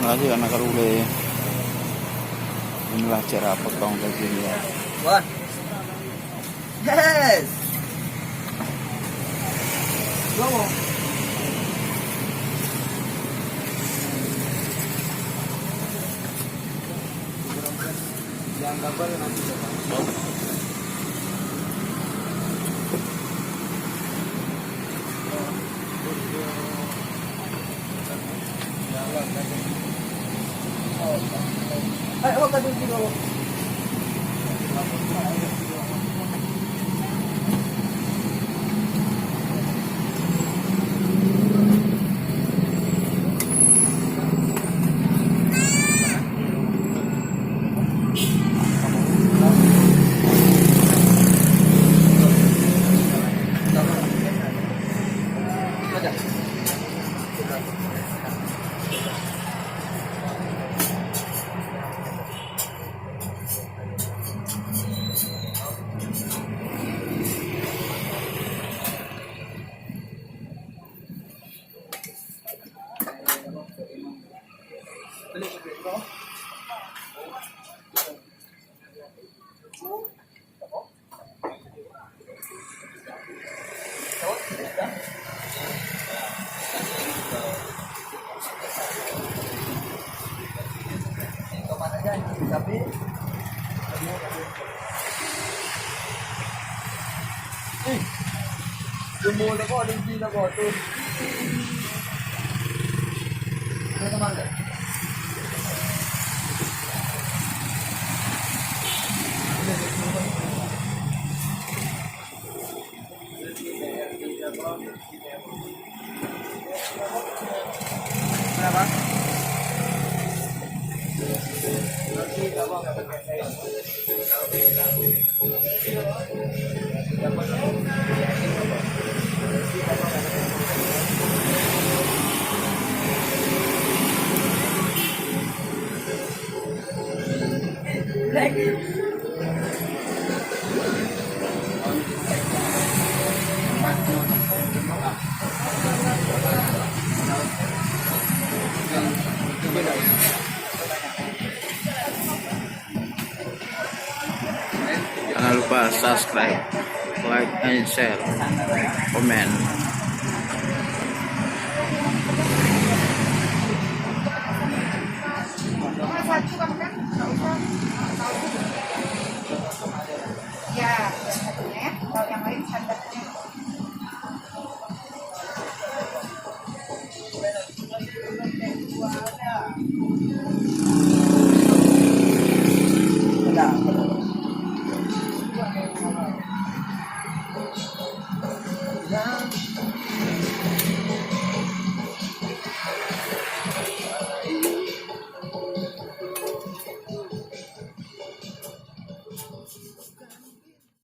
lagi karena karule. Inilah cara potong dagingnya. One. Yes. Go. Yang gambar nanti. Ay, huwag ka dun dito. Tapi jumbo na ko, hindi na ko ito. Ano naman ka? Kenapa? Jangan lupa subscribe, like, and share, comment. Ya, satunya. Kalau yang lain sandatnya. Ada.